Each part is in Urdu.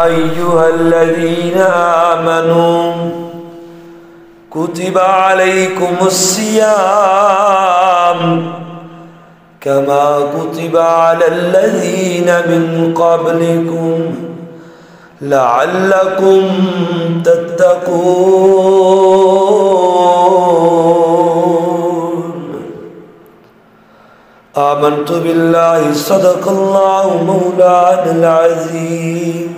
أيها الذين آمنوا كتب عليكم الصيام كما كتب على الذين من قبلكم لعلكم تتقون آمنت بالله صدق الله مولانا العظيم۔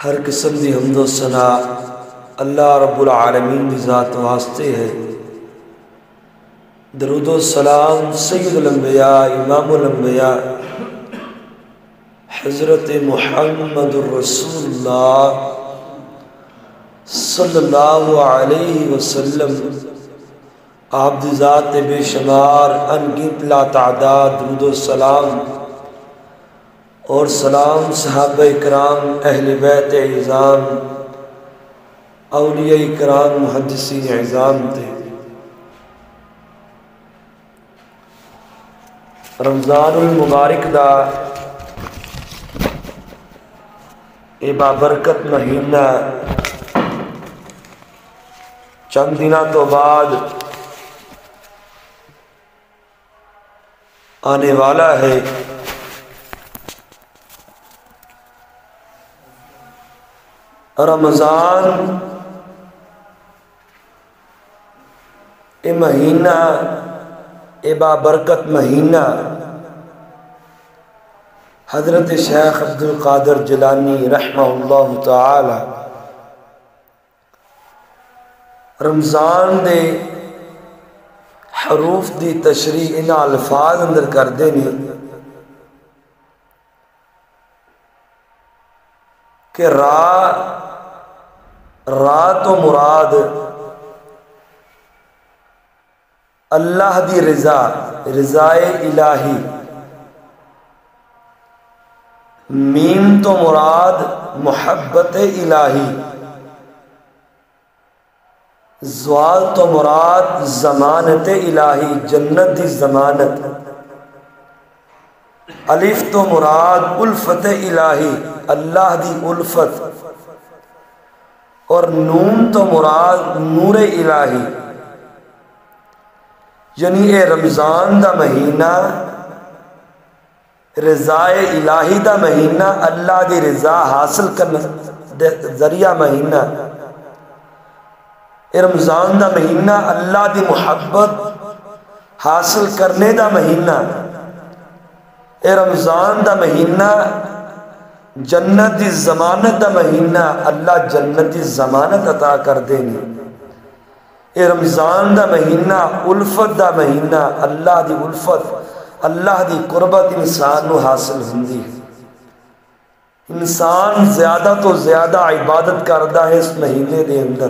ہر قسم دی حمد و ثنا اللہ رب العالمین دی ذات واسطے ہے۔ درود و سلام سید الانبیاء امام الانبیاء حضرت محمد الرسول اللہ صلی اللہ علیہ وسلم آپ دی ذات بے شمار انگنت لا تعداد درود و سلام اور سلام صحابہ اکرام اہل بیت اعظام اولیاء اکرام محدثین اعظام تھے۔ رمضان المبارک دا اے بابرکت مہینہ چند دنوں تو بعد آنے والا ہے۔ رمضان اے مہینہ اے بابرکت مہینہ حضرت شیخ عبد القادر جیلانی رحمہ اللہ تعالی رمضان دے حروف دی تشریح ان الفاظ اندر کر دینی کہ را تو مراد اللہ دی رضا، رضائے الہی۔ میم تو مراد محبت الہی۔ زوال تو مراد ضمانت الہی، جنت دی ضمانت۔ الف تو مراد الفت الہی، اللہ دی الفت۔ اور نون تو مراد نور الہی۔ یعنی اے رمضان دا مہینہ رضائے الہی دا مہینہ، اللہ دی رضا حاصل کرنا ذریعہ مہینہ۔ اے رمضان دا مہینہ اللہ دی محبت حاصل کرنے دا مہینہ۔ اے رمضان دا مہینہ جنت دی ضمانت دا مہینہ، اللہ جنت دی ضمانت عطا کر دینی۔ اے رمضان دا مہینہ الفت دا مہینہ، اللہ دی الفت، اللہ دی قربت انسان نو حاصل ہوندی ہے۔ انسان زیادہ تو زیادہ عبادت کردا ہے اس مہینے دے اندر،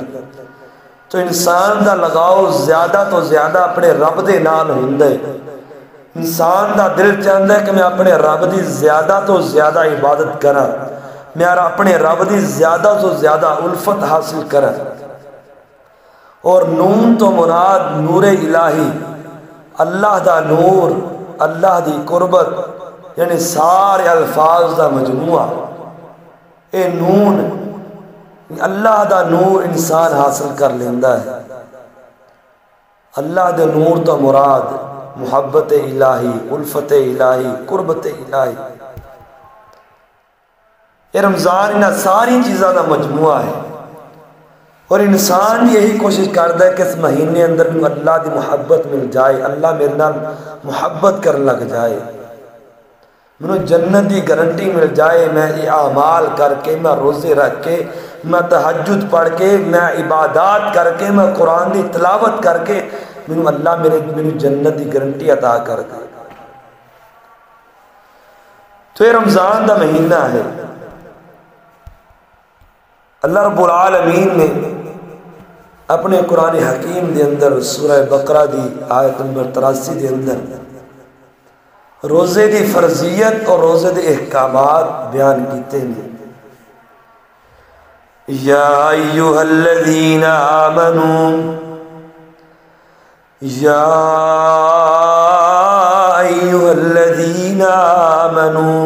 تو انسان دا لگاؤ زیادہ تو زیادہ اپنے رب دے نال ہوندا ہے۔ انسان دا دل چاہتا ہے کہ میں اپنے رب دی زیادہ تو زیادہ عبادت کراں، میں اپنے رب دی زیادہ تو زیادہ الفت حاصل کراں۔ اور نون تو مراد نور الہی، اللہ دا نور، اللہ دی قربت، یعنی سارے الفاظ دا مجموعہ۔ اے نون اللہ دا نور انسان حاصل کر لیندا ہے۔ اللہ دے نور تو مراد محبت الہی، الفت الہی، قربت الہی۔ یہ رمضان انہاں ساری چیزاں دا مجموعہ ہے، اور انسان یہی کوشش کرتا ہے کہ اس مہینے اندر میں اللہ دی محبت مل جائے، اللہ میرے نال محبت کرنے لگ جائے، میں جنت دی گارنٹی مل جائے۔ میں یہ اعمال کر کے، میں روزے رکھ کے، میں تہجد پڑھ کے، میں عبادات کر کے، میں قرآن دی تلاوت کر کے میں اللہ میرے جنت دی گارنٹی عطا کر دے۔ تو یہ رمضان دا مہینہ ہے۔ اللہ رب العالمین نے اپنے قرآن حکیم دے اندر سورہ بقرہ دی آیت نمبر 83 دے اندر روزے دی فرضیت اور روزے دے احکامات بیان کیتے ہیں۔ یا ایھا الذین آمنوا، یا ایھا الذین آمنوا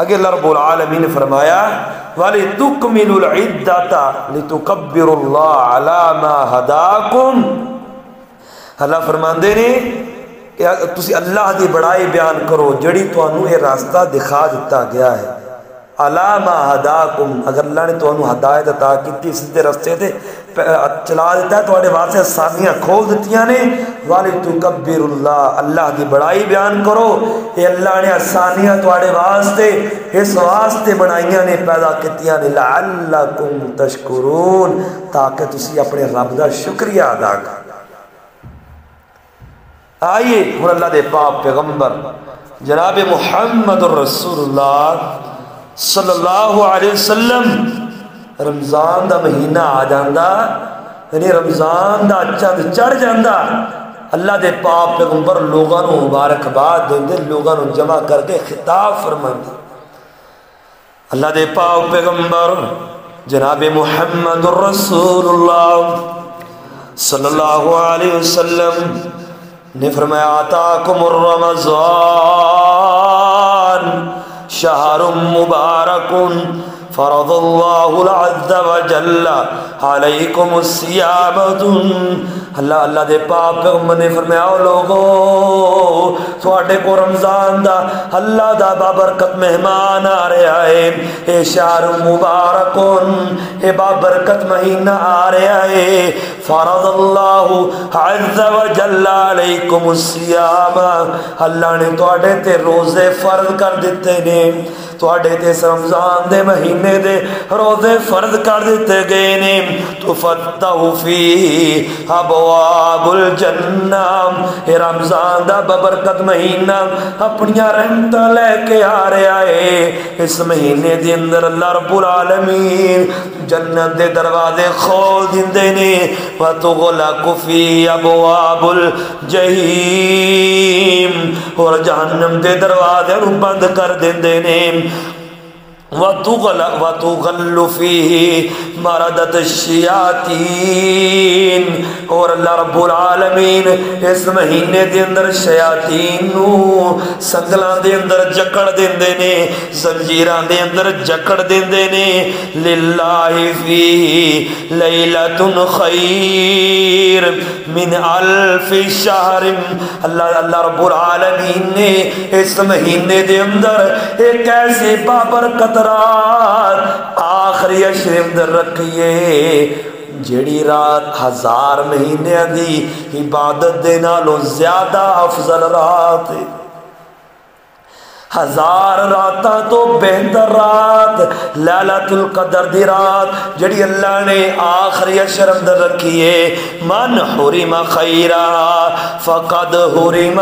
اگے اللہ رب العالمین نے فرمایا وَلِتُكْمِلُوا الْعِدَّةَ لِتُكَبِّرُوا اللَّهَ عَلَى مَا هَدَاكُمْ۔ اللہ فرماندے نے کہ تسی اللہ دی بڑائی بیان کرو جڑی تانوں یہ راستہ دکھا دیتا گیا ہے، عَلَى مَا هَدَاكُمْ، اگر اللہ نے تانوں ہدایت عطا کی سیدھے راستے تے چلا دیتا ہے، تواڈے واسطے آسانیاں کھول دتیاں نے، وَلِتُكَبِّرُوا اللَّهَ، اللہ دی بڑائی بیان کرو، اے اللہ نے آسانیاں تواڈے واسطے اس واسطے بنائیاں نے، پیدا کیتیاں نے، لَعَلَّكُمْ تَشْكُرُونَ، تاکہ تسی اپنے رب دا شکریہ ادا کرو۔ آئیے ہن اللہ دے پاک پیغمبر جناب محمد الرسول اللہ صلی اللہ علیہ وسلم رمضان دا مہینہ آ جاندا، یعنی رمضان دا چند چڑھ جاندا، اللہ دے پاک پیغمبر لوگاں نوں مبارکباد دیندے، لوگاں نوں جمع کر کے خطاب فرماندے۔ اللہ دے پاک پیغمبر جناب محمد الرسول اللہ صلی اللہ علیہ وسلم نے فرمایا آتاکم الرمضان شہر مبارک فرض اللہ عز وجل علیکم الصیام، اللہ دے پاک پیغمبر نے فرمایا او لوگو تواڈے کو رمضان دا اللہ دا بابرکت مہمان آ رہا ہے، اے شہر مبارک، اے بابرکت مہینہ آ رہا ہے، فرض اللہ عز وجل علیکم الصیام، اللہ نے تواڈے تے روزے فرض کر دیتے نے، تواڈے تے رمضان دے مہینے دے روزے فرض کر دیتے گئے نے، تفتح فیہ ابواب الجنہ، اے رمضان دا ببرکت مہینہ اپنیاں رحمتاں لے کے آ رہا ہے، اس مہینے دے اندر اللہ رب العالمین جنت دے دروازے کھول دیندے نے، وتغلق فی ابواب الجحیم، اور جہنم دے دروازے بند کر دیندے نے، وَتُغَلُّ فِيهِ مَرَدَتِ الشَّيَاطِينِ، اور اللہ رب العالمین اس مہینے دے اندر شیاطین نو سنگلاں دے اندر جکڑ دیندے نے، زنجیراں دے اندر جکڑ دیندے نے، لِلَّهِ فِيهِ لَيْلَةٌ خَيْرٌ مِنْ أَلْفِ شَهْرٍ، اللہ رب العالمین نے اس مہینے دے اندر ایک ایسے بابرکت رات آخری عشر اندر رکھیے جیڑی رات 1000 مہینے دی عبادت دے نالوں زیادہ افضل رات ہے، 1000 راتاں تو بہتر رات لیلۃ القدر دی رات جڑی اللہ نے آخری عشر اندر رکھی ہے، من حرم خیرہ فقد حرم،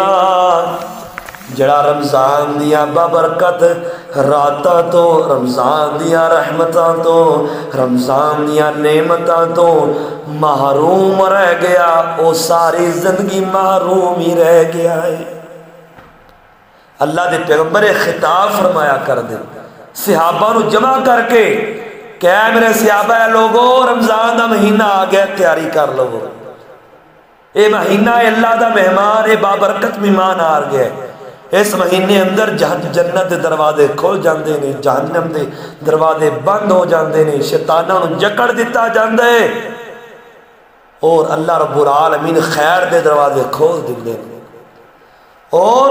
جڑا رمضان دیا بابرکت راتاں تو، رمضان دیا رحمتاں تو، رمضان دیا نعمتاں تو محروم رہ گیا، وہ ساری زندگی محروم ہی رہ گیا ہے۔ اللہ دے پیغمبر خطاب فرمایا کر دے صحابہ نو جمع کر کے کہ اے میرے صحابہ لوگو رمضان دا مہینہ آ گیا، تیاری کر لو، اے مہینہ اللہ دا مہمان، اے بابرکت مہمان آ گیا ہے، اس مہینے اندر جنت دے دروازے کھول جاندے نے، جہنم دے دروازے بند ہو جاندے نے، شیطاناں نوں جکڑ دتا جاندا ہے، اور اللہ رب العالمین خیر دے دروازے کھول دیندے نے۔ اور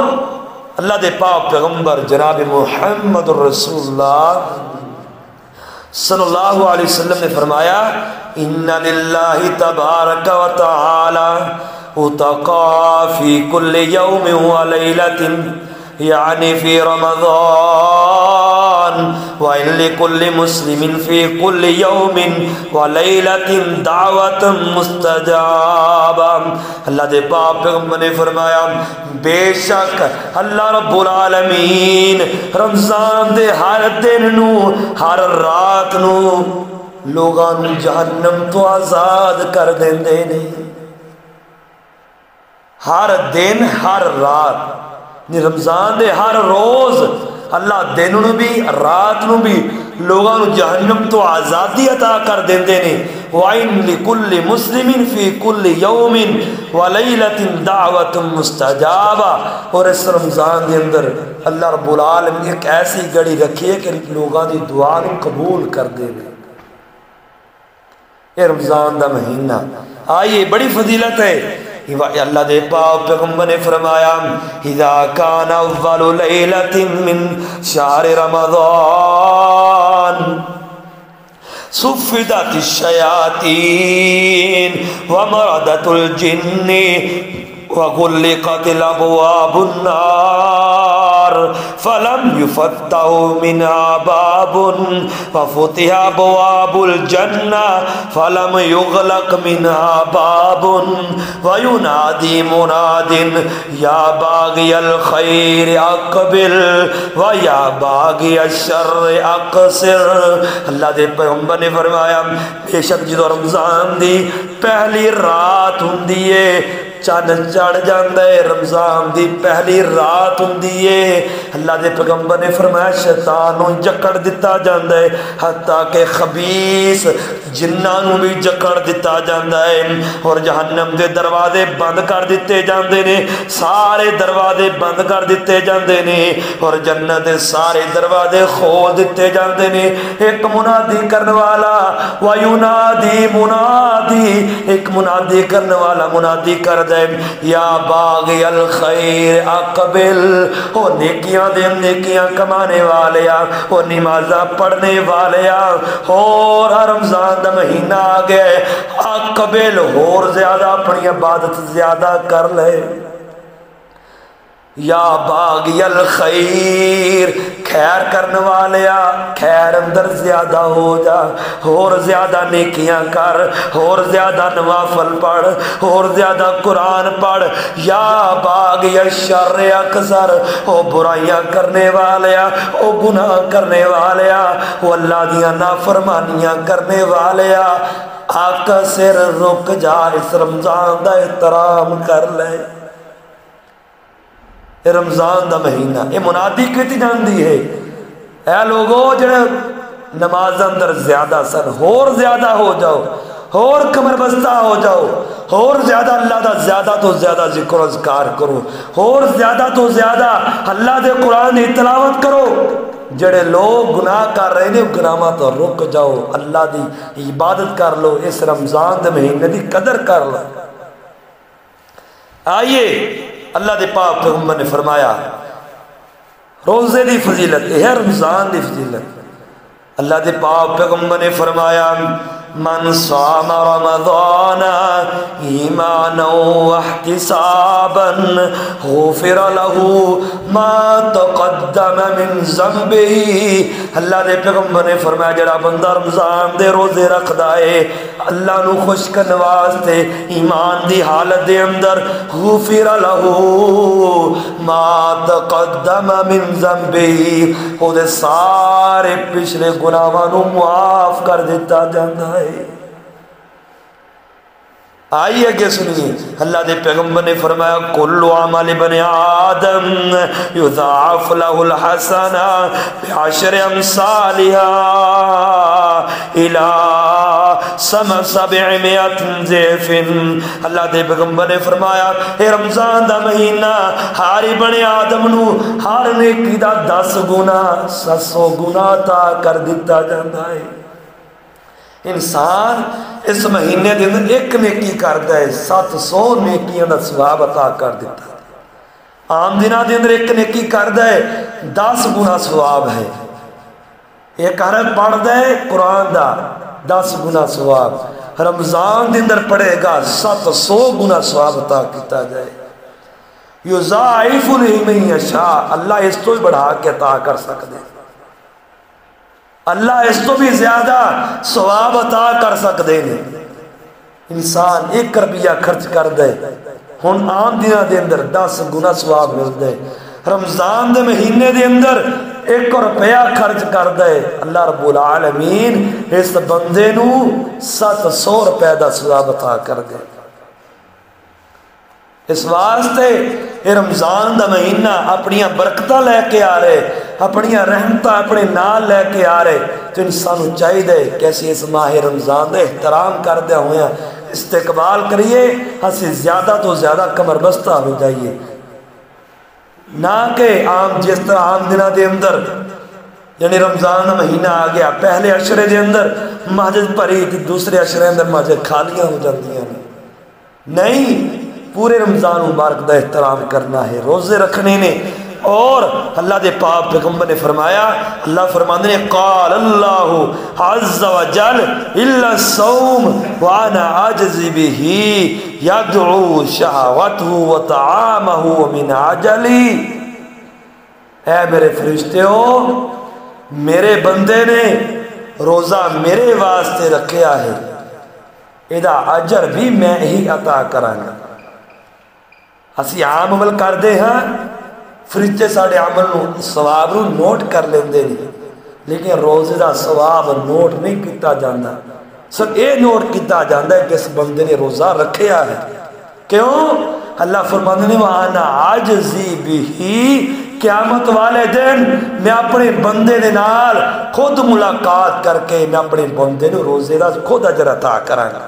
اللہ دے پاک پیغمبر جناب محمد الرسول اللہ صلی اللہ علیہ وسلم نے فرمایا ان للہ تبارک و تعالی اتقا فی کل یوم و لیلت، یعنی فی رمضان، وَإِن لِكُلِّ مُسْلِمٍ فِي كُلِّ يَوْمٍ وَلَيْلَةٍ دَعْوَةٌ مُسْتَجَابَةٌ، اللہ دے پاک پیغمبر نے فرمایا بے شک اللہ رب العالمین رمضان دے ہر دن نو، ہر رات نو لوگاں نو جہنم تو آزاد کر دیندے نے، ہر دن ہر رات، رمضان دے ہر روز اللہ دن نو بھی رات نو بھی لوگوں جہنم تو آزادی عطا کر دیندے نے وَإِن لِكُلِّ مُسْلِمٍ فِي كُلِّ يَوْمٍ وَلَيْلَةٍ دَعْوَةٌ مُسْتَجَابَةٌ۔ اور اس رمضان کے اندر اللہ رب العالمین ایک ایسی گھڑی رکھی ہے کہ لوگوں کی دعا کو قبول کر دے گا۔ یہ رمضان دا مہینہ آئیے بڑی فضیلت ہے۔ اللہ دے پاک پیغمبر نے فرمایا اذا کان اول لیلۃ من شہر رمضان صفدت الشیاطین ومردت الجن وغلقت الابواب النار فلم يفتح منها باب وفتح ابواب الجنہ فلم يغلق منها باب وينادي مناد یا باغی الخیر اقبل ویا باغی الشر اقصر۔ اللہ دے پیغمبر نے فرمایا بے شک جدو رمضان دی پہلی رات ہوندی ہے چند چڑھ جاندہ ہے، رمضان دی پہلی رات ہوندی ہے، اللہ دے پیغمبر نے فرمایا شیطانوں جکڑ دیتا جاندہ ہے حتیٰ کہ خبیث جنانوں بھی جکڑ دیتا جاندہ ہے، اور جہنم دے دروازے بند کر دیتے جاندے نے، سارے دروازے بند کر دیتے جاندے نے، اور جنت دے سارے دروازے کھول دیتے جاندے نے۔ ایک منادی کرنے والا وَيُنَادِي منادی، ایک منادی کرنے والا منادی کر دے یا باغی الخیر اقبل، او نیکیاں دے نیکیاں کمانے والیا، او نمازاں پڑھنے والیا، اور رمضان دا مہینہ آ گئے اقبل اور زیادہ اپنی عبادت زیادہ کر لے۔ یا باغی الخیر، خیر کرنے والیا خیر اندر زیادہ ہو جا، اور زیادہ نیکیاں کر، اور زیادہ نوافل پڑھ، اور زیادہ قرآن پڑھ۔ یا باغی الشر اکثر، او برائیاں کرنے والیا، او گناہ کرنے والیا، او اللہ دیاں نافرمانیاں کرنے والیا، اکثر رک جا، اس رمضان دا احترام کر لے۔ رمضان دا مہینہ یہ منادی کیتی جاندی ہے اے لوگو جڑے نماز اندر زیادہ سن اور زیادہ ہو جاؤ، اور کمر بستہ ہو جاؤ، اور زیادہ اللہ دا زیادہ تو زیادہ ذکر و اذکار کرو، اور زیادہ تو زیادہ اللہ دے قرآن دی تلاوت کرو۔ جڑے لوگ گناہ کر رہے ہیں گناہاں تو رک جاؤ، اللہ دی عبادت کر لو، اس رمضان دے مہینے دی قدر کر لو۔ آئیے اللہ دے پاک پیغمبر نے فرمایا روزے دی فضیلت ہے، رمضان دی فضیلت۔ اللہ دے پاک پیغمبر نے فرمایا من صام رمضان ایمانا واحتسابا غفر له ما تقدم من ذنبه۔ اللہ دے پیغمبر نے فرمایا جڑا بندہ رمضان دے روزے رکھدا ہے اللہ نو خوش کرنے واسطے ایمان دی حالت دے اندر غفر له ما تقدم من ذنبه، او دے سارے پچھلے گناہاں نو معاف کر دیتا جاندا ہے۔ آئیے کہ سنیے اللہ دے پیغمبر نے فرمایا کل عمل ابن آدم یضاعف له الحسنہ بعشر امثالها الى 700 ضعف۔ اللہ دے پیغمبر نے فرمایا اے رمضان دا مہینہ ہر ابن آدم نو ہر نیکی دا 10 گنا 700 گنا عطا کر دیتا جاندا ہے۔ انسان اس مہینے دے اندر ایک نیکی کرتا ہے 700 نیکیاں دا ثواب عطا کر دیتا ہے۔ عام دنوں دے اندر ایک نیکی کرتا ہے 10 گنا ثواب ہے۔ ایک حرف پڑھتا ہے قرآن دا 10 گنا ثواب، رمضان دے اندر پڑھے گا 700 گنا ثواب عطا کیتا جائے۔ یضاعف لمن یشاء، اللہ اس تو بھی بڑھا کے عطا کر سکتے ہیں، اللہ اس تو بھی زیادہ ثواب عطا کر سکتے ہیں۔ انسان 1 روپیہ خرچ کر دے ہن عام دنوں دے اندر 10 گنا ثواب ملتا ہے، رمضان دے مہینے دے اندر 1 روپیہ خرچ کر دے اللہ رب العالمین اس بندے نو 700 روپے دا ثواب عطا کر دے۔ اس واسطے یہ رمضان دا مہینہ اپنی برکتہ لے کے آ رہے، اپنی رحمتہ اپنے نال لے کے آ رہے، تو انسان چاہیے کہ ایسی اس ماہ رمضان دا احترام کردے ہوئے استقبال کریے، ہسی زیادہ تو زیادہ کمر بستہ ہو جائیے، نہ کہ عام جس طرح عام دنوں دے اندر یعنی رمضان مہینہ آ گیا پہلے عشرے دے اندر مسجد بھری تھی، دوسرے عشرے اندر مسجد خالیاں ہو جاتی ہیں۔ نہیں، پورے رمضان مبارک دا احترام کرنا ہے، روزے رکھنے نے۔ اور اللہ دے پاک پیغمبر نے فرمایا، اللہ فرماندے نے قال اللہ عز وجل الا الصوم وانا اجزی به يدعو شهوته وطعامه من عجلی۔ اے میرے فرشتےو، میرے بندے نے روزہ میرے واسطے رکھیا ہے، ادا اجر بھی میں ہی عطا کرانگا۔ اسی عام عمل کر دے ہاں، فرشتے ساڑے عمل نو ثواب نو نوٹ کر لیندے نہیں، لیکن روزے دا ثواب نوٹ نہیں کیتا جاندہ، سب اے نوٹ کیتا جاندہ ہے کہ اس بندے نے روزہ رکھیا ہے۔ کیوں؟ اللہ فرمانے نے وَآنَا عَجْزِي بِهِ، قیامت والے دن میں اپنے بندے دے نال خود ملاقات کر کے میں اپنے بندے نو روزے دا خود اجر عطا کرانگا۔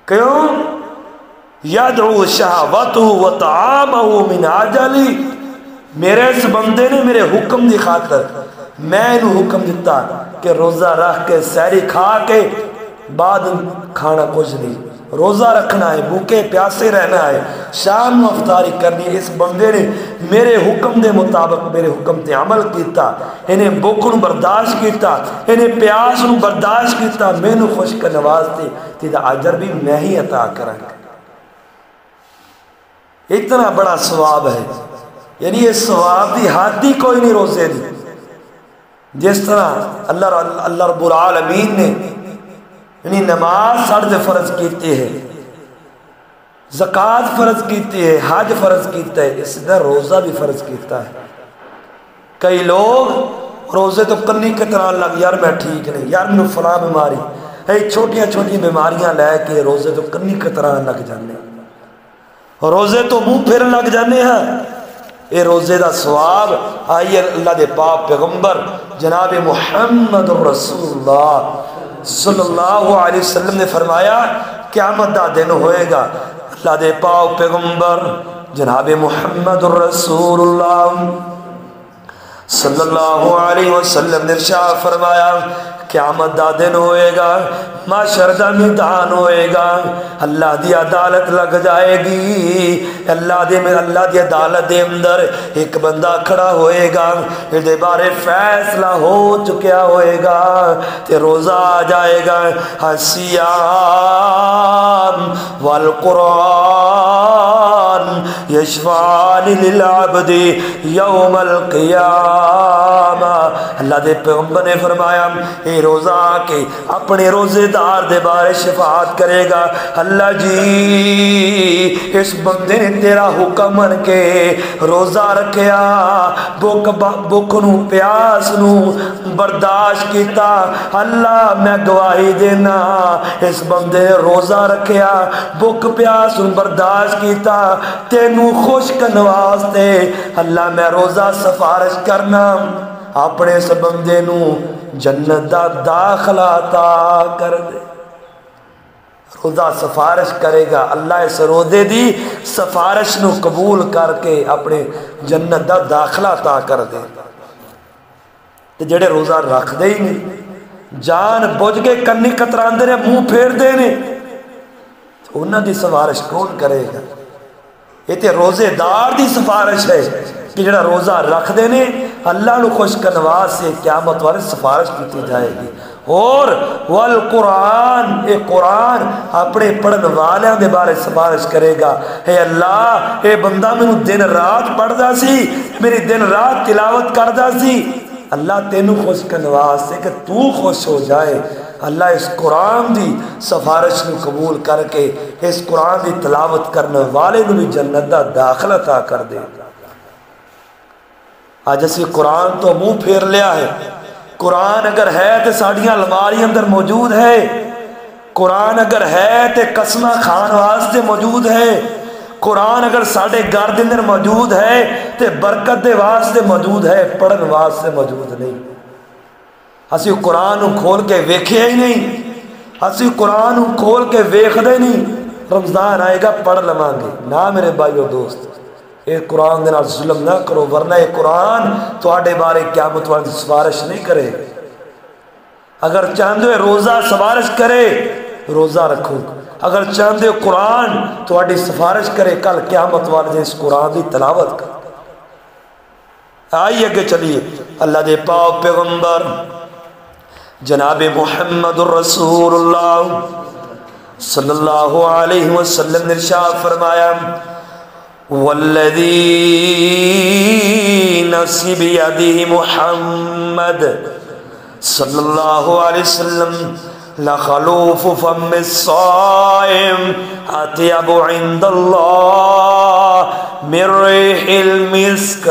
کیوں؟ یدعو شہوتہ وطعامہ من عجلی، میرے اس بندے نے میرے حکم دی خاطر میں انہوں حکم دیتا کہ روزہ رکھ کے سحری کھا کے بعد کھانا کچھ نہیں، روزہ رکھنا ہے، بھوکے پیاسے رہنا ہے، شام میں افطاری کرنی ہے۔ اس بندے نے میرے حکم دے مطابق میرے حکم تے عمل کیتا، انہیں بھوک نو برداشت کیتا، انہیں پیاس نو برداشت کیتا، میں نو خوش کا نواز تے تیدا اجر بھی میں ہی عطا کروں گا۔ اتنا بڑا ثواب ہے، یعنی یہ ثواب دی حد ہی کوئی نہیں روزے دی۔ جس طرح اللہ رب العالمین نے یعنی نماز سرد فرض کیتی ہے، زکوٰۃ فرض کیتی ہے، حج فرض کیتا ہے، اس طرح روزہ بھی فرض کیتا ہے۔ کئی لوگ روزے تو کنی کے طرح لگ، یار میں ٹھیک نہیں، یار میں فلاں بیماری، چھوٹیاں چھوٹیاں بیماریاں لے کے روزے تو کنی کے طرح لگ جانے، روزے تو منہ پھر لگ جانے ہیں۔ اے روزے دا ثواب آئیے اللہ دے پاک پیغمبر جناب محمد رسول اللہ صلی اللہ علیہ وسلم نے فرمایا قیامت دا دن ہوئے گا، اللہ دے پاک پیغمبر جناب محمد رسول اللہ صلی اللہ علیہ وسلم نے ارشاد فرمایا قیامت دا دن ہوئے گا، محشر دا میدان ہوئے گا، اللہ دی عدالت لگ جائے گی، اللہ دی عدالت دے اندر ایک بندہ کھڑا ہوئے گا، دے بارے فیصلہ ہو چکیا ہوئے گا، تے روزہ آ جائے گا، الصیام والقرآن یشفعان للعبد یوم القیامہ۔ اللہ دے پیغمبر نے فرمایا اے روزہ کے اپنے روزے دار دے بارے شفاعت کرے گا، اللہ جی اس بندے نے تیرا حکم من کے روزہ رکھیا، بھوک نو پیاس نو برداشت کیتا، اللہ میں گواہی دینا اس بندے نے روزہ رکھیا، بھوک پیاس نو برداشت کیتا، تینو خوش کرنے واسطے اللہ میں روزہ سفارش کرنا اپنے اس بندے نو جنت دا داخلہ عطا کر دے۔ روزہ سفارش کرے گا، اللہ اس روزے دی سفارش نو قبول کر کے اپنے جنت دا داخلہ عطا کر دے۔ تے جڑے روزہ رکھ دے ہی نہیں، جان بوجھ کے کنی کتراندے نے، منہ پھیر دے نے، انہاں دی سفارش کون کرے گا؟ یہ تے روزے دار دی سفارش ہے کہ جڑا روزہ رکھ دے نے اللہ نو خوش کنواز سے قیامت والے سفارش کی جائے گی۔ اور والقرآن، اے قرآن اپنے پڑھن والیاں دے بارے سفارش کرے گا، اے اللہ اے بندہ میں دن رات پڑھدا سی، میری دن رات تلاوت کردا سی، اللہ تینو خوش کنواز سے کہ تو خوش ہو جائے، اللہ اس قرآن دی سفارش نو قبول کر کے اس قرآن دی تلاوت کرنے والے نو بھی جنت دا داخلہ عطا کر دے گا۔ آج اسی قرآن تو منہ پھیر لیا ہے، قرآن اگر ہے تو ساڑیاں الماری اندر موجود ہے، قرآن اگر ہے تو قسمہ کھان واسطے موجود ہے، قرآن اگر ساڑھے گھر دے اندر موجود ہے تو برکت دے واسطے موجود ہے، پڑھن واسطے موجود نہیں۔ اسی قرآن کھول کے ویکھیا ہی نہیں، اسی قرآن کھول کے ویکھدے نہیں۔ رمضان آئے گا پڑھ لواں گے نہ میرے بھائیو دوست، یہ قرآن دے نال ظلم نہ کرو، ورنہ یہ قرآن تواڈے بارے قیامت والے سفارش نہیں کرے۔ اگر چاہندے ہو روزہ سفارش کرے روزہ رکھو، اگر چاہندے ہو قرآن تواڈی سفارش کرے کل قیامت والے اس قرآن دی تلاوت کر۔ آئیے اگے چلیے، اللہ دے پاک پیغمبر جناب محمد الرسول اللہ صلی اللہ علیہ وسلم نے ارشاد فرمایا والذی نفسی بیدہ محمد صلی اللہ علیہ وسلم لخلوف فم الصائم اطیب عند اللہ من ریح المسک۔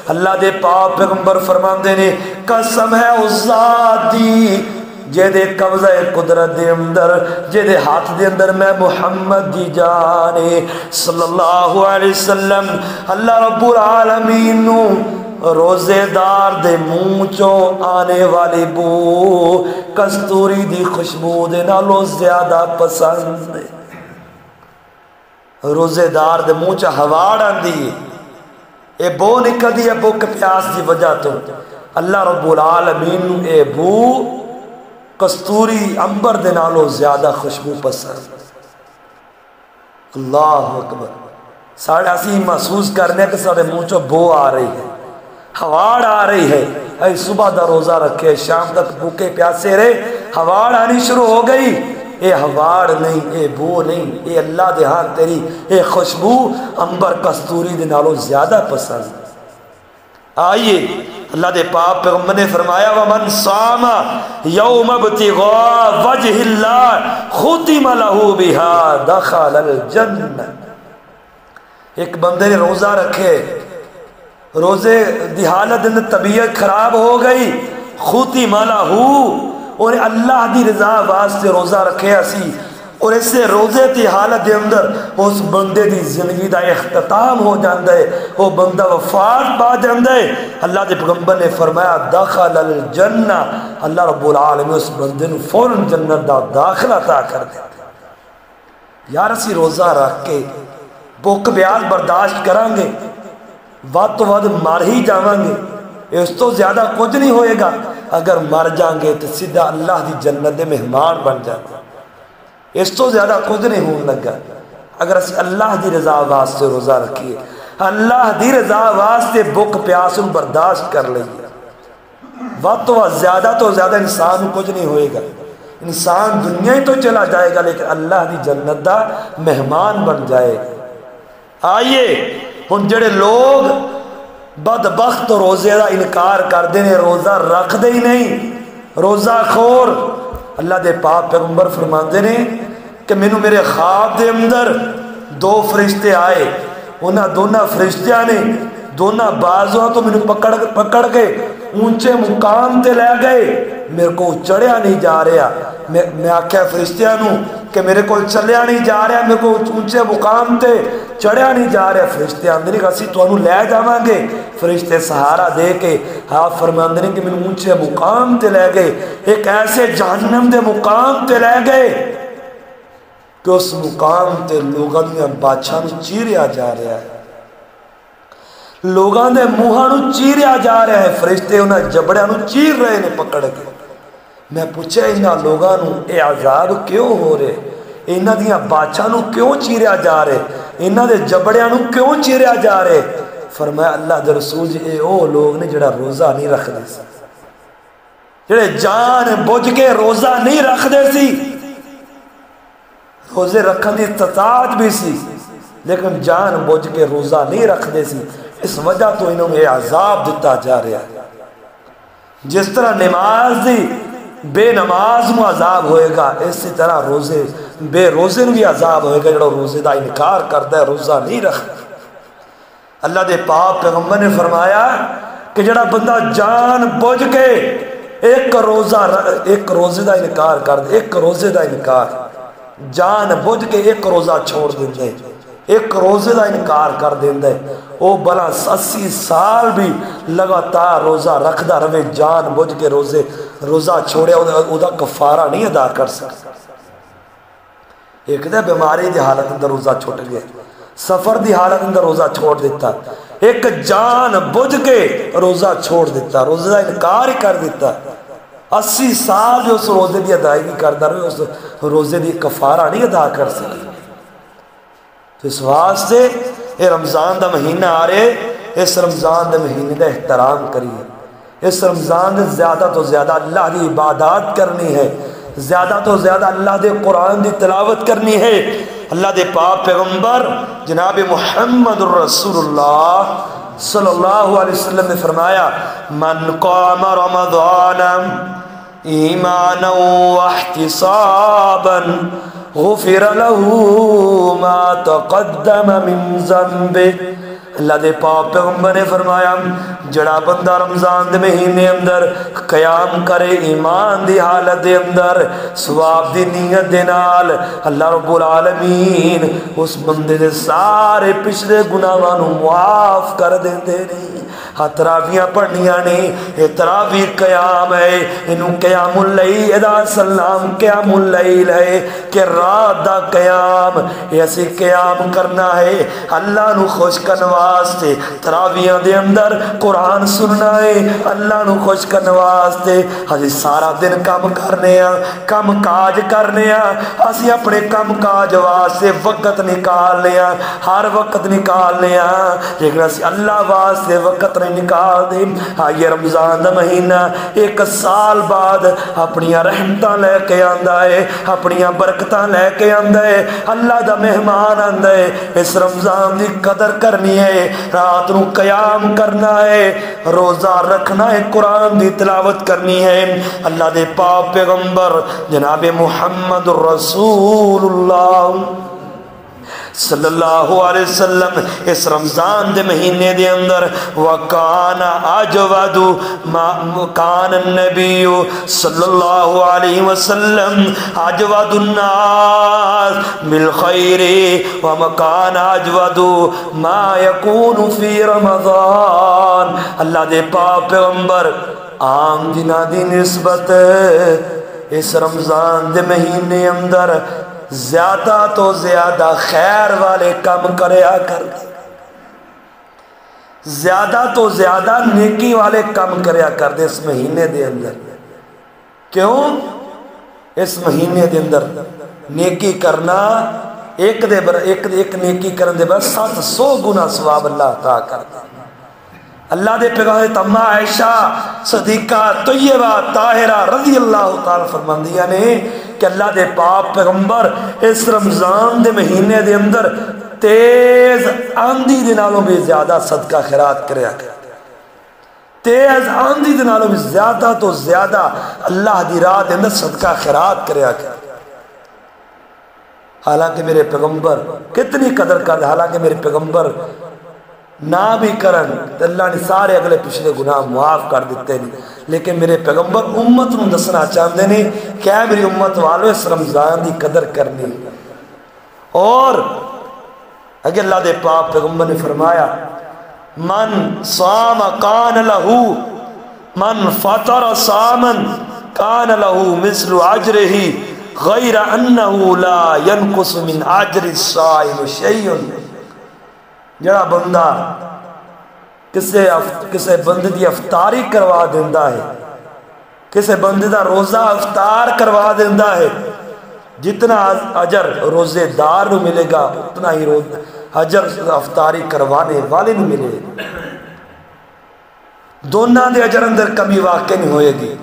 اللہ دے پاک پیغمبر فرماندے نے قسم ہے اس ذات دی جے دے قبضہ قدرت دے اندر، جے دے ہاتھ دے اندر میں محمد دی جانے صلی اللہ علیہ وسلم، اللہ رب العالمین نو روزے دار دے منہ چوں آنے والی بو کستوری دی خوشبو دے نالوں زیادہ پسند ہے۔ روزے دار دے منہ چوں ہواڑ آندی ہے، اے بو نکلدی ہے بھوک پیاس دی وجہ تو، اللہ رب العالمین نو اے بو کستوری امبر دے نالوں زیادہ خوشبو پسند۔ اللہ اکبر، ساڑھے اسی محسوس کرنے کہ ساڑھے منہ چوں بو آ رہی ہے، ہواڑ آ رہی ہے۔ اے صبح دا روزہ رکھے شام تک بھوکے پیاسے رہے، ہواڑ آنی شروع ہو گئی، اے ہواڑ نہیں، اے بو نہیں، اے اللہ دے ہاں تیری اے خوشبو امبر کستوری دے نالوں زیادہ پسند۔ آئیے اللہ دے پاک پیغمبر نے فرمایا ومن صام یوم ابتغاء وجہ اللہ ختم لہ بہا دخل الجنہ۔ ایک بندے نے روزہ رکھے، روزے دی حالت اندر طبیعت خراب ہو گئی، ختم لہ، اور اللہ دی رضا واسطے روزہ رکھے اسی، اور اس سے روزے دی حالت دے اندر اس بندے دی زندگی دا اختتام ہو جاندہ ہے، وہ بندہ وفات پا جاندہ ہے۔ اللہ دے پیغمبر نے فرمایا دخل الجنہ، اللہ رب العالمین اس بندے نو فوراً جنت دا داخلہ عطا کر دیتے۔ یار اسی روزہ رکھ کے بھوک پیاس برداشت کریں گے، ود تو ود مر ہی جاواں گے، اس تو زیادہ کچھ نہیں ہوئے گا۔ اگر مر جائیں گے تو سیدھا اللہ دی جنت دے مہمان بن جائیں گے، اس تو زیادہ کچھ نہیں ہون لگا۔ اگر اسی اللہ دی رضا واسطے روزہ رکھیے، اللہ دی رضا واسطے بھوک پیاس برداشت کر لئیے، ود تو زیادہ انسان کچھ نہیں ہوئے گا، انسان دنیا ہی تو چلا جائے گا لیکن اللہ دی جنت دا مہمان بن جائے گا۔ آئیے ہن جڑے لوگ بدبخت روزے دا انکار کر دینے، روزہ رکھ دے ہی نہیں، روزہ خور، اللہ دے پاک پیغمبر فرماندے نے کہ مینوں میرے خواب دے اندر دو فرشتے آئے، انہاں دونوں فرشتیاں نے دونوں بازوں تو مینوں پکڑ کے اونچے مقام تے لے گئے، میرے کو چڑھیا نہیں جا رہا، میں آکھیا فرشتیاں نوں کہ میرے کو چلیا نہیں جا رہا، میرے کو اونچے مقام تے چڑھیا نہیں جا رہا۔ فرشتے آندے نے کہ اسی تانوں لے جاواں گے، فرشتے سہارا دے کے آپ فرماندے نے کہ مینوں اونچے مقام تے لے گئے، ایک ایسے جہنم دے مقام تے لے گئے کہ اس مقام تے لوگاں دیاں باچھاں نوں چیریا جا رہا ہے، لوگاں دے منہاں نوں چیریا جا رہا ہے، فرشتے انہاں جبڑیاں نوں چیر رہے نے پکڑ کے۔ میں پوچھا انہاں لوگاں نوں اے عذاب کیوں ہو رہے، انہاں دیاں باچھاں نوں کیوں چیریا جا رہے، انہاں دے جبڑیاں نوں کیوں چیریا جا رہے؟ فرمایا اللہ دے رسول جی اے او لوگ نے جڑا روزہ نہیں رکھ دے سی، جڑے جان بوجھ کے روزہ نہیں رکھ دے سی، روزے رکھن دی استطاعت بھی سی لیکن جان بوجھ کے روزہ نہیں رکھ دے سی، اس وجہ تو انہوں نے عذاب دیتا جا رہا ہے۔ جس طرح نماز دی بے نماز نو عذاب ہوئے گا، اسی طرح روزے بے روزے نو بھی عذاب ہوئے گا جڑا روزے دا انکار کرتا ہے، روزہ نہیں رکھتا۔ اللہ دے پاک پیغمبر نے فرمایا کہ جڑا بندہ جان بوجھ کے ایک روزے دا انکار کر دے، ایک روزے دا انکار، جان بوجھ کے ایک روزہ چھوڑ دیں جائے، ایک روزے کا انکار کر دینا ہے وہ بلا 80 سال بھی لگاتار روزہ رکھدا رہے جان بوجھ کے روزہ چھوڑے وہ کفارہ نہیں ادا کر سکتا. ایک دے بیماری دی حالت اندر روزہ چھوٹ گیا, سفر دی حالت اندر روزہ چھوڑ دیتا, ایک جان بوجھ کے روزہ چھوڑ دیتا, روزہ انکار ہی کر دیتا. 80 سال جو اس روزے دی ادائیگی کرتا رہے اس روزے دی کفارہ نہیں ادا کر سکتا. تو اس واسطے یہ رمضان دا مہینہ آ رہے, اس رمضان دے مہینے دا احترام کریے, اس رمضان دے زیادہ تو زیادہ اللہ دی عبادات کرنی ہے, زیادہ تو زیادہ اللہ دے قرآن دی تلاوت کرنی ہے. اللہ دے پاک پیغمبر جناب محمد الرسول اللہ صلی اللہ علیہ وسلم نے فرمایا من قام رمضان ایمانا واحتسابا غفر له ما تقدم من ذنبه. اللہ دے پاک پیغمبر نے فرمایا جڑا بندہ رمضان دے مہینے اندر قیام کرے ایمان دی حالت دے اندر ثواب دی نیت دے نال, اللہ رب العالمین اس بندے دے سارے پچھلے گناہاں نو معاف کر دیندے نے. تراویاں پڑھنیاں نے, یہ تراوی قیام ہے, انہوں قیام اللیل ادا سلام قیام اللیل ہے کہ رات دا قیام, ایسی قیام کرنا ہے اللہ نو خوش کرن واسطے. تراویاں دے اندر قرآن سننا ہے اللہ نو خوش کرن واسطے. ہجی سارا دن کام کرنے ہیں, کام کاج کرنے ہیں, اسی اپنے کام کاج واسطے وقت نکال لیا, ہر وقت نکال لیا, لیکن اسی اللہ واسطے وقت نہیں نکال دے. آئیے رمضان دا مہینہ 1 سال بعد اپنی رحمتاں لے کے آندا ہے, اپنی برکتاں لے کے آندا ہے, اللہ دا مہمان آندا ہے. اس رمضان دی قدر کرنی ہے, رات نو قیام کرنا ہے, روزہ رکھنا ہے, قرآن دی تلاوت کرنی ہے. اللہ دے پاک پیغمبر جناب محمد الرسول اللہ صلی اللہ علیہ وسلم اس رمضان دے مہینے دے اندر وَقَانَ أَجْوَدُ مَا كَانَ النَّبِيُّ صلی اللہ علیہ وسلم أَجْوَدُ النَّاسِ بِالْخَيْرِ وَمَكَانَ أَجْوَدُ مَا يَكُونُ فِي رَمَضَانِ. اللہ دے پاک پیغمبر عام دنہ دی نسبت اس رمضان دے مہینے اندر زیادہ تو زیادہ خیر والے کام کریا کر دے, زیادہ تو زیادہ نیکی والے کام کریا کر دے اس مہینے دے اندر. کیوں؟ اس مہینے دے اندر نیکی کرنا ایک نیکی کرن دے بعد 700 گنا ثواب اللہ عطا کر دے. اللہ دے پیغمبر تمہا عائشہ صدیقہ طیبہ طاہرہ رضی اللہ تعالی فرماندیاں نے کہ اللہ دے پاک پیغمبر اس رمضان دے مہینے دے اندر تیز آندھی دے نالوں بھی زیادہ صدقہ خیرات کریا کرتے, تیز آندھی دے نالوں بھی زیادہ تو زیادہ اللہ دی راہ دے اندر صدقہ خیرات کریا کرتے. حالانکہ میرے پیغمبر کتنی قدر کرتے, حالانکہ میرے پیغمبر نہ بھی کرن تو اللہ نے سارے اگلے پچھلے گناہ معاف کر دیتے ہیں, لیکن میرے پیغمبر امت نو دسنا چاہتے ہیں کیا میری امت والو اس رمضان دی قدر کرنی. اور اگر اللہ دے پاک پیغمبر نے فرمایا من صام کان لہو من فطر صامن کان لہو مثل اجرہ غیر انہ لا ینقص من اجر الصائم شیء. جڑا بندہ کسے بندے دی افطاری کروا دیندہ ہے, کسے بندے دا روزہ افطار کروا دیندہ ہے, جتنا اجر روزے دار نو ملے گا اتنا ہی اجر افطاری کروانے والے نو ملے گا. دونوں دے اجر اندر کمی واقع نہیں ہوئے گی.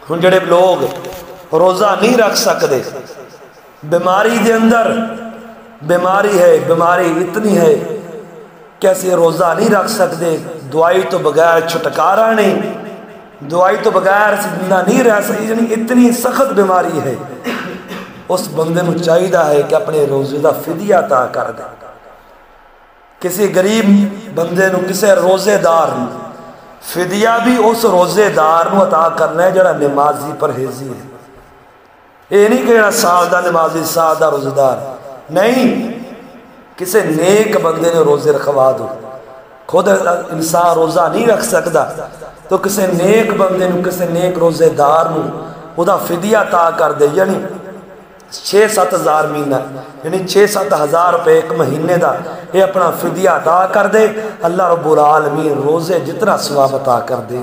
ہن جڑے لوگ روزہ نہیں رکھ سکتے, بیماری دے اندر بیماری ہے, بیماری اتنی ہے کیسے روزہ نہیں رکھ سکتے, دعائی تو بغیر چھٹکارا نہیں, دعائی تو بغیر زندہ نہیں رہ سکتی, یعنی اتنی سخت بیماری ہے. اس بندے نو چاہیے ہے کہ اپنے روزے دا فدیہ عطا کر دے. کسی غریب بندے نو کسی روزے دار نو فدیہ بھی اس روزے دار نو عطا کرنا ہے جڑا نمازی پرہیزی ہے. یہ نہیں کہ جڑا سال دا نمازی سال دا روزے دار نہیں, کسی نیک بندے نے روزے رکھوا دو. خود انسان روزہ نہیں رکھ سکتا تو کسی نیک بندے نو، کسی نیک روزے دار نو وہ دا فدیہ عطا کر دے. یعنی 6-7 ہزار مہینہ، یعنی 6-7 ہزار روپے ایک مہینے دا یہ اپنا فدیہ عطا کر دے. اللہ رب العالمین روزے جتنا ثواب عطا کر دے.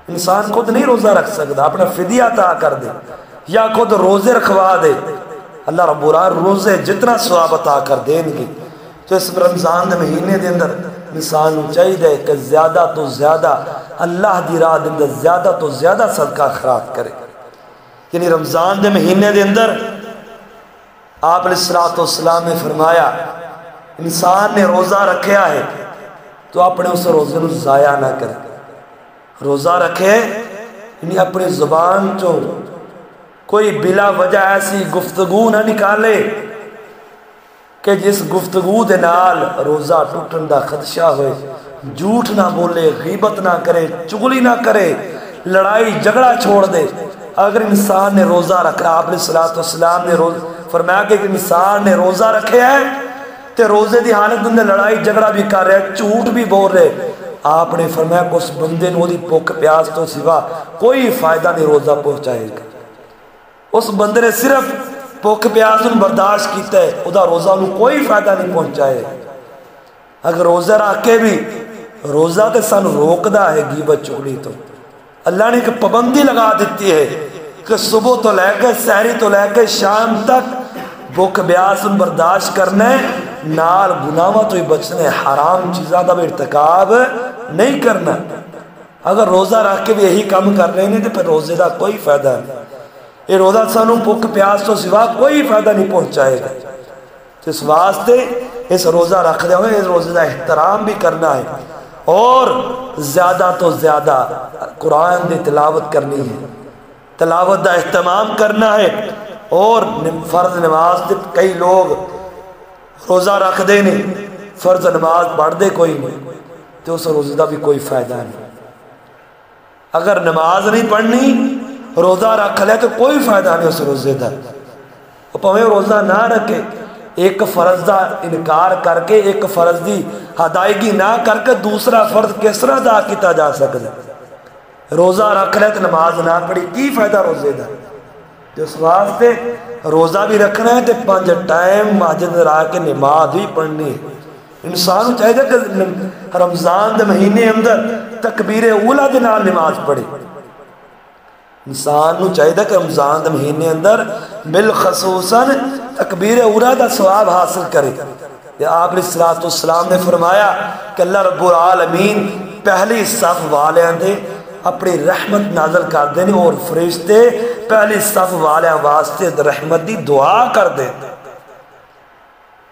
انسان خود نہیں روزہ رکھ سکتا، اپنا فدیہ عطا کر دے یا خود روزے رکھوا دے، اللہ رب العالمین روزے جتنا ثواب عطا کر دیں گے. تو اس رمضان دے مہینے دے اندر انسان کو چاہیے کہ زیادہ تو زیادہ اللہ دی راہ دے اندر زیادہ تو زیادہ صدقہ خیرات کرے. یعنی رمضان دے مہینے دے اندر آپ علیہ الصلوۃ والسلام نے فرمایا انسان نے روزہ رکھیا ہے تو اپنے اس روزے کو ضائع نہ کرے. روزہ رکھے یعنی اپنی زبان چو کوئی بلا وجہ ایسی گفتگو نہ نکالے کہ جس گفتگو دے نال روزہ ٹوٹن دا خدشہ ہوئے. جھوٹ نہ بولے، غیبت نہ کرے، چغلی نہ کرے، لڑائی جھگڑا چھوڑ دے. اگر انسان نے روزہ رکھا، آپ علیہ الصلوۃ والسلام نے فرمایا کہ انسان نے روزہ رکھے ہے تے روزے دی حالت اندر لڑائی جھگڑا بھی کر رہے، جھوٹ بھی بول رہے، آپ نے فرمایا کہ اس بندے نو دی بھوک پیاس تو سوا کوئی فائدہ نہیں روزہ پہنچائے گا. اس بندے نے صرف بھوک پیاس برداشت کیتا ہے، ادا روزہ نو کوئی فائدہ نہیں پہنچائے. اگر روزہ رکھ کے بھی روزہ تے سن روکدا ہے غیبت چغلی تو. اللہ نے ایک پابندی لگا دیتی ہے کہ صبح تو لے کے سحری تو لے کے شام تک بھوک پیاس برداشت کرنا ہے، نال گناہاں تو ہی بچنے، حرام چیزاں دا بھی ارتکاب نہیں کرنا. اگر روزہ رکھ کے بھی یہی کام کر رہے ہیں تو پھر روزے دا کوئی فائدہ نہیں. یہ روزہ سانو بھوک پیاس تو سوا کوئی فائدہ نہیں پہنچائے گا. تو اس واسطے اس روزہ رکھ دے ہوئے اس روزے دا احترام بھی کرنا ہے اور زیادہ تو زیادہ قرآن دی تلاوت کرنی ہے، تلاوت دا اہتمام کرنا ہے. اور فرض نماز دے کئی لوگ روزہ رکھ دے نہیں، فرض نماز پڑھ دے کوئی نہیں، تو اس روزے دا بھی کوئی فائدہ نہیں. اگر نماز نہیں پڑھنی روزہ رکھ لے تو کوئی فائدہ نہیں اس روزے دا. پویں روزہ نہ رکھے، ایک فرض دا انکار کر کے ایک فرض دی ادائیگی نہ کر کے دوسرا فرض کس طرح ادا کیتا جا سکتا. روزہ رکھ لے تو نماز نہ پڑھی، کی فائدہ روزے دا. اس واسطے روزہ بھی رکھنا ہے تو 5 ٹائم مسجد آ کے نماز بھی پڑھنی ہے. انسان چاہیے کہ رمضان دے مہینے اندر تکبیر اولا دے نال نماز پڑھے. انسان نو چاہیے کہ رمضان دے مہینے اندر بالخصوصاً تکبیر اولا دا ثواب حاصل کرے. آپ علیہ الصلوۃ والسلام نے فرمایا کہ اللہ رب العالمین پہلی صف والیاں دے اپنی رحمت نازل کر دیں اور فرشتے پہلی صف والیاں واسطے رحمت دی دعا کر دیں.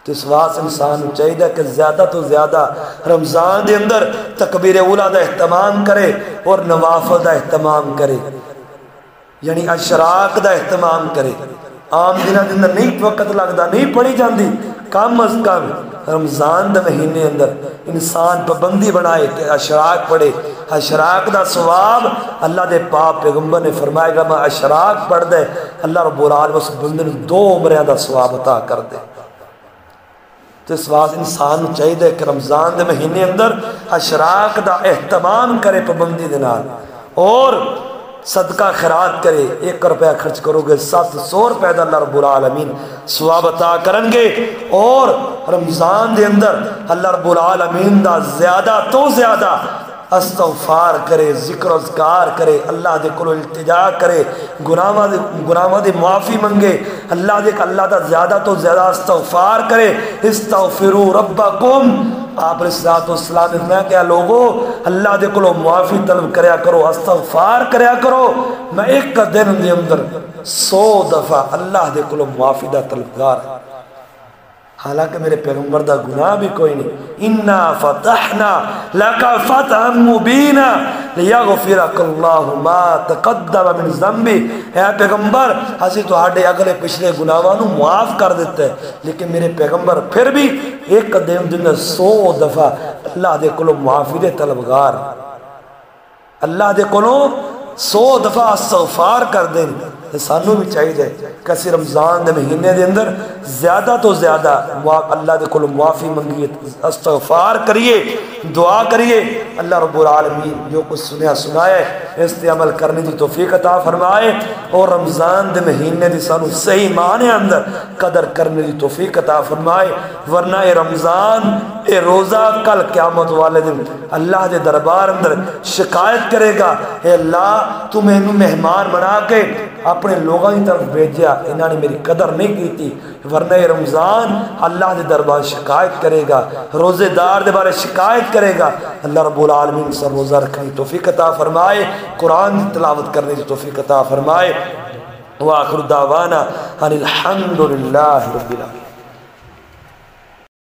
تو اس واسطے انسان چاہیے کہ زیادہ تو زیادہ رمضان دے اندر تکبیر اولا دا اہتمام کرے اور نوافل دا اہتمام کرے، یعنی اشراق دا اہتمام کرے. عام دنوں کے اندر نہیں وقت لگتا، نہیں پڑھی جاندی، کم از کم رمضان دے مہینے اندر انسان پابندی بنائے کہ اشراق پڑھے. اشراق دا ثواب اللہ دے پاک پیغمبر نے فرمایا گا میں اشراق پڑھ دے اللہ رب العالمین اس بندے نے 2 عمریاں دا ثواب عطا کر دے. تو اس واسطے انسان چاہیے کہ رمضان دے مہینے اندر اشراق دا اہتمام کرے پابندی دے نال اور صدقہ خیرات کرے. 1 روپیہ خرچ کرو گے 700 روپے دا اللہ رب العالمین ثواب عطا کرن گے. اور رمضان دے اندر اللہ رب العالمین دا زیادہ تو زیادہ استغفار کرے، ذکر و اذکار کرے، اللہ دے کولو التجا کرے، گناہاں دی معافی منگے، اللہ دا زیادہ تو زیادہ استغفار کرے. استغفروا ربکم، آپ علیہ الصلوۃ والسلام نے فرمایا کہ لوگو اللہ دے کولو معافی طلب کریا کرو، استغفار کریا کرو. میں ایک دن دے اندر 100 دفعہ اللہ دے کولو معافی دا طلبگار. حالانکہ میرے پیغمبر دا گناہ بھی کوئی نہیں. انا فتحنا لک فتحا مبینا لیغفرک اللہ ما تقدم من ذنبی. اے پیغمبر اسی تہاڈے اگلے پچھلے گناہاں نو معاف کر دیتا ہے. لیکن میرے پیغمبر پھر بھی ایک دن 100 دفعہ اللہ دے کولو معافی دے طلبگار، اللہ دے کولو 100 دفعہ استغفار کر دیں. سانو بھی چاہیے کہ اسی رمضان دے مہینے دے اندر زیادہ تو زیادہ اللہ دے کول معافی منگیے، استغفار کریے، دعا کریے۔ اللہ رب العالمین جو کچھ سنیا سنائے اس تے عمل کرنے دی توفیق عطا فرمائے، اور رمضان دے مہینے دی سانو صحیح معنی اندر قدر کرنے دی توفیق عطا فرمائے، ورنہ اے رمضان اے روزہ کل قیامت والے دن اللہ دے دربار اندر شکایت کرے گا، اے اللہ تو میں نو مہمان بنا کے اپنے لوگوں کی طرف بھیجیا، انہوں نے میری قدر نہیں کی تھی، ورنہ اے رمضان اللہ دے دربار شکایت کرے گا، روزے دار دے بارے شکایت کرے گا۔ اللہ رب العالمین سب روزہ رکھنے کی توفیق عطا فرمائے، قرآن تلاوت کرنے کی توفیق عطا فرمائے۔ وآخر دعوانا ان الحمد للہ رب العالمین۔